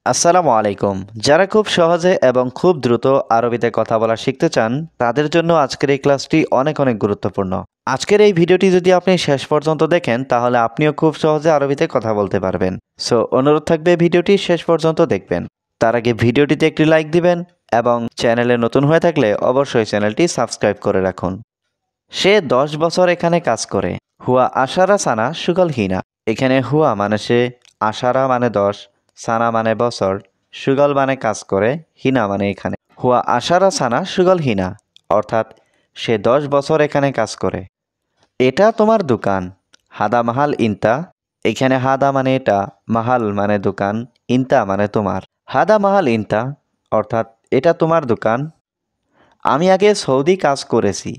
আসসালামু আলাইকুম। যারা খুব সহজে এবং খুব দ্রুত আরবিতে কথা বলা শিখতে চান, তাদের জন্য আজকের এই ক্লাসটি অনেক অনেক গুরুত্বপূর্ণ। আজকের এই ভিডিওটি যদি আপনি শেষ পর্যন্ত দেখেন, তাহলে আপনিও খুব সহজে আরবিতে কথা বলতে পারবেন। সো অনুরোধ থাকবে ভিডিওটি শেষ পর্যন্ত দেখবেন। তার আগে ভিডিওটিতে একটি লাইক দিবেন এবং চ্যানেলে নতুন হয়ে থাকলে অবশ্যই চ্যানেলটি সাবস্ক্রাইব করে রাখুন। সে 10 বছর এখানে কাজ করে। হুয়া আশারা সানা সুগল হিনা। এখানে হুয়া মানে সে, আশারা মানে 10, সানা মানে বছর, সুগল মানে কাজ করে, হিনা মানে এখানে। হুয়া আশারা সানা সুগল হিনা, অর্থাৎ সে 10 বছর এখানে কাজ করে। এটা তোমার দোকান। হাদা মাহাল ইনতা। এখানে হাদা মানে এটা, মাহাল মানে দোকান, ইনতা মানে তোমার। হাদা মাহাল ইনতা, অর্থাৎ এটা তোমার দোকান। আমি আগে সৌদি কাজ করেছি।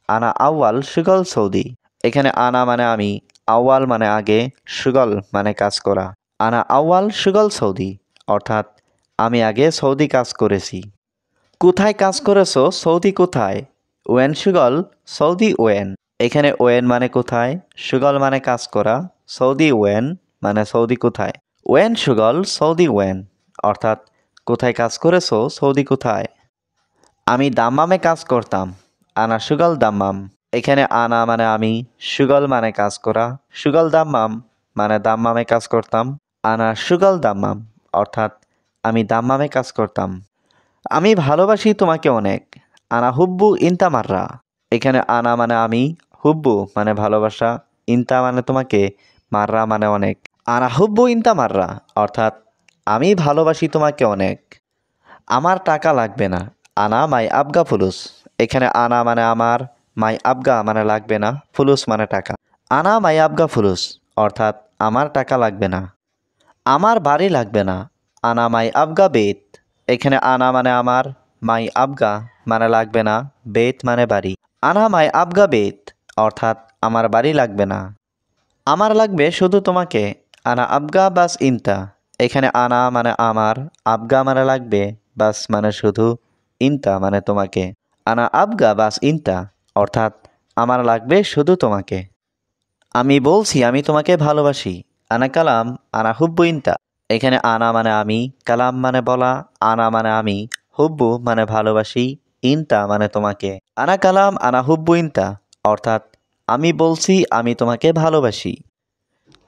আনা আউয়াল সুগল সৌদি। এখানে আনা মানে আমি, আউয়াল মানে আগে, সুগল মানে কাজ করা। আনা আউয়াল সুগল সৌদি, অর্থাৎ আমি আগে সৌদি কাজ করেছি। কোথায় কাজ করেছো? সৌদি কোথায়? ওয়েন সুগল সৌদি ওয়েন। এখানে ওয়েন মানে কোথায়, সুগল মানে কাজ করা, সৌদি ওয়েন মানে সৌদি কোথায়। ওয়েন সুগল সৌদি ওয়েন, অর্থাৎ কোথায় কাজ করেছো, সৌদি কোথায়। আমি দাম্মামে কাজ করতাম। আনা সুগল দাম্মাম। এখানে আনা মানে আমি, সুগল মানে কাজ করা, সুগল দাম্মাম মানে দাম্মামে কাজ করতাম। আনা সুগল দাম্মাম, অর্থাৎ আমি দাম্মামে কাজ করতাম। আমি ভালোবাসি তোমাকে অনেক। আনা হুব্বু ইনতা মাররা। এখানে আনা মানে আমি, হুব্বু মানে ভালোবাসা, ইনতা মানে তোমাকে, মাররা মানে অনেক। আনা হুব্বু ইনতা মাররা, অর্থাৎ আমি ভালোবাসি তোমাকে অনেক। আমার টাকা লাগবে না। আনা মাই আবগা ফুলুস। এখানে আনা মানে আমার, মাই আবগা মানে লাগবে না, ফুলুস মানে টাকা। আনা মাই আবগা ফুলুস, অর্থাৎ আমার টাকা লাগবে না। আমার বাড়ি লাগবে না। আনা মাই আবগা বেত। এখানে আনা মানে আমার, মাই আবগা মানে লাগবে না, বেত মানে বাড়ি। আনা মাই আবগা বেত, অর্থাৎ আমার বাড়ি লাগবে না। আমার লাগবে শুধু তোমাকে। আনা আবগা বাস ইনতা। এখানে আনা মানে আমার, আবগা মানে লাগবে, বাস মানে শুধু, ইনতা মানে তোমাকে। আনা আবগা বাস ইনতা, অর্থাৎ আমার লাগবে শুধু তোমাকে। আমি বলছি আমি তোমাকে ভালোবাসি। আনা কালাম আনা হুব্বু ইনতা। এখানে আনা মানে আমি, কালাম মানে বলা, আনা মানে আমি, হুব্বু মানে ভালোবাসি, ইনতা মানে তোমাকে। আনা কালাম আনা হুব্বু ইনতা, অর্থাৎ আমি বলছি আমি তোমাকে ভালোবাসি।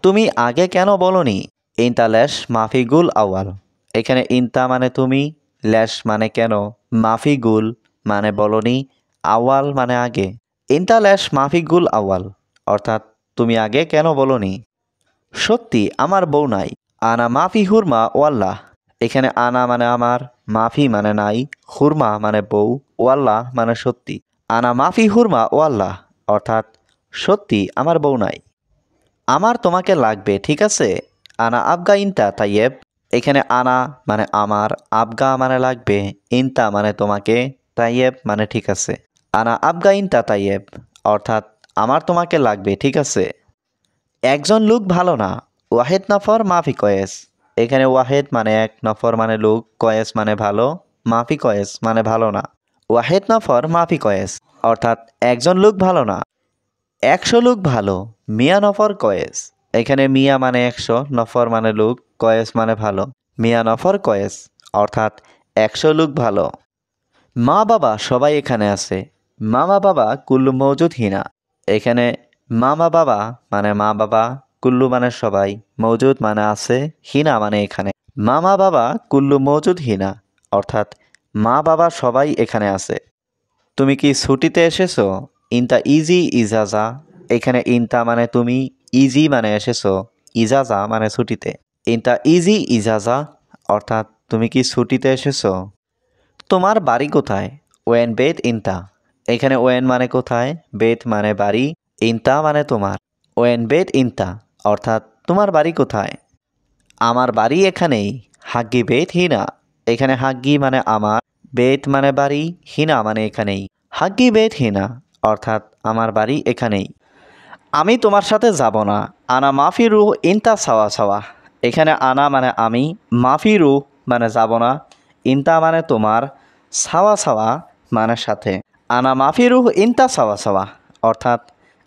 তুমি আগে কেন বলনি? ইনতা ল্যাশ মাফি গুল আওয়াল। এখানে ইনতা মানে তুমি, ল্যাশ মানে কেন, মাফি গুল মানে বলনি, আওয়াল মানে আগে। ইনতা ল্যাশ মাফি গুল আওয়াল, অর্থাৎ তুমি আগে কেন বলনি। সত্যি আমার বউ নাই। আনা মাফি হুরমা ওয়াল্লাহ। এখানে আনা মানে আমার, মাফি মানে নাই, হুরমা মানে বউ, ওয়াল্লাহ মানে সত্যি। আনা মাফি হুরমা ওয়াল্লাহ, অর্থাৎ সত্যি আমার বউ নাই। আমার তোমাকে লাগবে, ঠিক আছে। আনা আবগা ইনতা তাইয়েব। এখানে আনা মানে আমার, আবগা মানে লাগবে, ইনতা মানে তোমাকে, তাইয়েব মানে ঠিক আছে। আনা আবগা ইনতা তাইয়েব, অর্থাৎ আমার তোমাকে লাগবে, ঠিক আছে। একজন লোক ভালো না। ওয়াহেদ নফর মাফি কয়েস। এখানে ওয়াহেদ মানে এক, নফর মানে লোক, কয়েস মানে ভালো, মাফি কয়েস মানে ভালো না। ওয়াহেদ নফর মাফি কয়েস, অর্থাৎ একজন লোক ভালো না। 100 লোক ভালো। মিয়া নফর কয়েস। এখানে মিয়া মানে 100, নফর মানে লোক, কয়েস মানে ভালো। মিয়া নফর কয়েস, অর্থাৎ 100 লোক ভালো। মা বাবা সবাই এখানে আছে। মামা বাবা কুল্লু মৌজুদ হিনা। এখানে মামা বাবা মানে মা বাবা, কুল্লু মানে সবাই, মৌজুদ মানে আছে, হিনা মানে এখানে। মামা বাবা কুল্লু মৌজুদ হিনা, অর্থাৎ মা বাবা সবাই এখানে আছে। তুমি কি ছুটিতে এসেছো? ইনতা ইজি ইজাজা। এখানে ইনতা মানে তুমি, ইজি মানে এসেছো, ইজাজা মানে ছুটিতে। ইনতা ইজি ইজাজা, অর্থাৎ তুমি কি ছুটিতে এসেছো। তোমার বাড়ি কোথায়? ওয়েন বেত ইনতা। এখানে ওয়েন মানে কোথায়, বেত মানে বাড়ি, ইনতা মানে তোমার। ওয়েন বেত ইনতা, অর্থাৎ তোমার বাড়ি কোথায়। আমার বাড়ি এখানেই। হাগ্গি বেত হিনা। এখানে হাগ্গি মানে আমার, বেত মানে বাড়ি, হিনা মানে এখানেই। হাগ্গি বেত হিনা, অর্থাৎ আমার বাড়ি এখানেই। আমি তোমার সাথে যাব না। আনা মাফি রুহ ইনতা সাওয়া সাওয়া। এখানে আনা মানে আমি, মাফি রুহ মানে যাব না, ইনতা মানে তোমার, সাওয়া সাওয়া মানে সাথে। আনা মাফি রুহ ইনতা সাওয়া সাওয়া, অর্থাৎ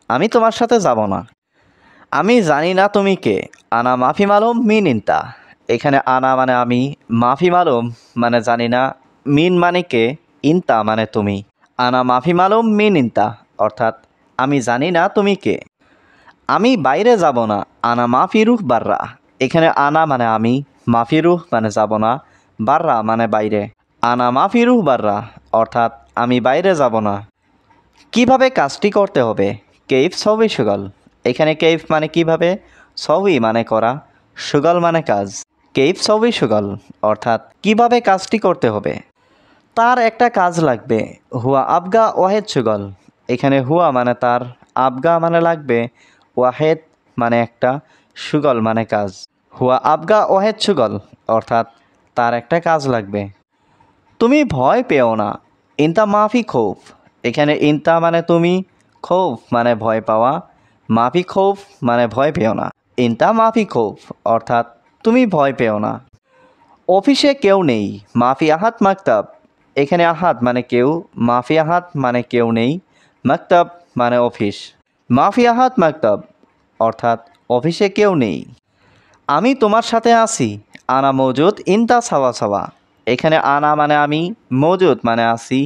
আমি তোমার সাথে যাব না। আমি জানি না তুমি কে। আনা মাফি মালুম মিন ইনতা। এখানে আনা মানে আমি, মাফি মালুম মানে জানি না, মিন মানে কে, ইনতা মানে তুমি। আনা মাফি মালুম মিন ইনতা, অর্থাৎ আমি জানি না তুমি কে। আমি বাইরে যাব না, আনা মাফি রুহ বাররা। এখানে আনা মানে আমি, মাফি রুহ মানে যাব না, বাররা মানে বাইরে। আনা মাফি রুহ বাররা, অর্থাৎ আমি বাইরে যাব না। কিভাবে কাজটি করতে হবে? কেইফ সবই সুগল। এখানে কেইফ মানে কিভাবে, সবই মানে করা, সুগল মানে কাজ। কেইফ সবই সুগল, অর্থাৎ কিভাবে কাজটি করতে হবে। তার একটা কাজ লাগবে, হুয়া আবগা ওয়াহেদ সুগল। এখানে হুয়া মানে তার, আবগা মানে লাগবে, ওয়াহেদ মানে একটা, সুগল মানে কাজ। হুয়া আবগা ওয়াহেদ সুগল, অর্থাৎ তার একটা কাজ লাগবে। তুমি ভয় পেও না, ইনতা মাফি খৌফ। এখানে ইনতা মানে তুমি, খৌফ মানে ভয় পাওয়া, মাফি খৌফ মানে ভয় পেও না। ইনতা মাফি খৌফ, অর্থাৎ তুমি ভয় পেও না। অফিসে কেউ নেই, মাফি আহাত মাকতাব। এখানে আহাত মানে কেউ, মাফি আহাত মানে কেউ নেই, মাকতাব মানে অফিস। মাফি আহাত মাকতাব, অর্থাৎ অফিসে কেউ নেই। আমি তোমার সাথে আছি, আনা মৌজুদ ইনতা সাওয়া সাওয়া। এখানে আনা মানে আমি, মৌজুদ মানে আছি,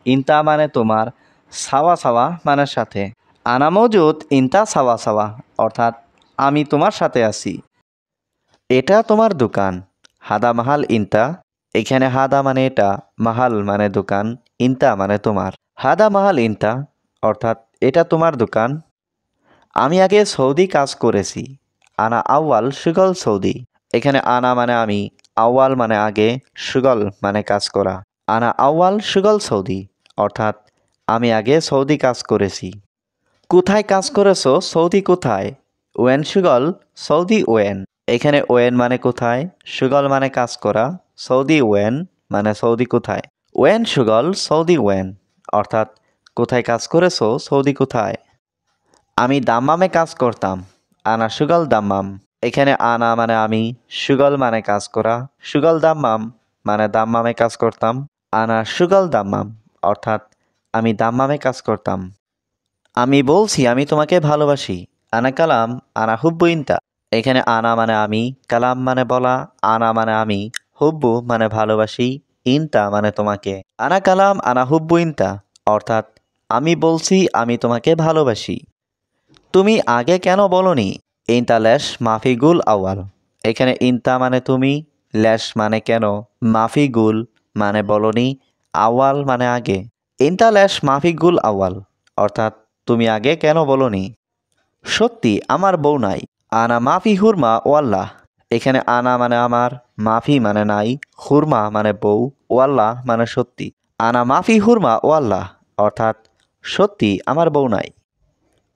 ইনতা মানে তোমার, সাওয়া সাওয়া মানে সাথে। আনা মৌজুদ ইনতা সাওয়া সাওয়া, অর্থাৎ আমি তোমার সাথে আছি। এটা তোমার দোকান, হাদা মাহাল ইনতা। এখানে হাদা মানে এটা, মাহাল মানে দোকান, ইনতা মানে তোমার। হাদা মাহাল ইনতা, অর্থাৎ এটা তোমার দোকান। আমি আগে সৌদি কাজ করেছি, আনা আউয়াল সুগল সৌদি। এখানে আনা মানে আমি, আউয়াল মানে আগে, সুগল মানে কাজ করা। আনা আউয়াল সুগল সৌদি, অর্থাৎ আমি আগে সৌদি কাজ করেছি। কোথায় কাজ করেছো, সৌদি কোথায়? ওয়েন সুগল সৌদি ওয়েন। এখানে ওয়েন মানে কোথায়, সুগল মানে কাজ করা, সৌদি ওয়েন মানে সৌদি কোথায়। ওয়েন সুগল সৌদি ওয়েন, অর্থাৎ কোথায় কাজ করেছো, সৌদি কোথায়। আমি দাম্মামে কাজ করতাম, আনা সুগল দাম্মাম। এখানে আনা মানে আমি, সুগল মানে কাজ করা, সুগল দাম্মাম মানে দাম্মামে কাজ করতাম। আনা সুগল দাম্মাম, অর্থাৎ আমি দাম্মামে কাজ করতাম। আমি বলছি আমি তোমাকে ভালোবাসি, আনা কালাম আনা হুব্বু ইনতা। এখানে আনা মানে আমি, কালাম মানে বলা, আনা মানে আমি, হুব্বু মানে ভালোবাসি, ইনতা মানে তোমাকে। আনা কালাম আনা হুব্বু ইনতা, অর্থাৎ আমি বলছি আমি তোমাকে ভালোবাসি। তুমি আগে কেন বলনি? ইনতা লেশ মাফি গুল আওয়াল। এখানে ইনতা মানে তুমি, লেশ মানে কেন, মাফি গুল মানে বলনি, আওয়াল মানে আগে। ইনতা লেশ মাফি গুল আওয়াল, অর্থাৎ তুমি আগে কেন বলনি। সত্যি আমার বউ নাই, আনা মাফি হুরমা ওয়াল্লাহ। এখানে আনা মানে আমার, মাফি মানে নাই, হুরমা মানে বউ, ওয়াল্লাহ মানে সত্যি। আনা মাফি হুরমা ওয়াল্লাহ, অর্থাৎ সত্যি আমার বউ নাই।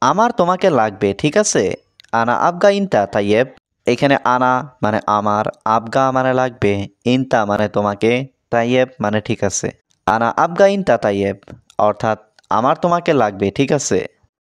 আমার তোমাকে লাগবে, ঠিক আছে, আনা আবগা ইনতা তাইয়েব। এখানে আনা মানে আমার, আবগা মানে লাগবে, ইনতা মানে তোমাকে, তাইয়েব মানে ঠিক আছে। আনা আবগা ইনতা তাইয়েব, অর্থাৎ আমার তোমাকে লাগবে, ঠিক আছে।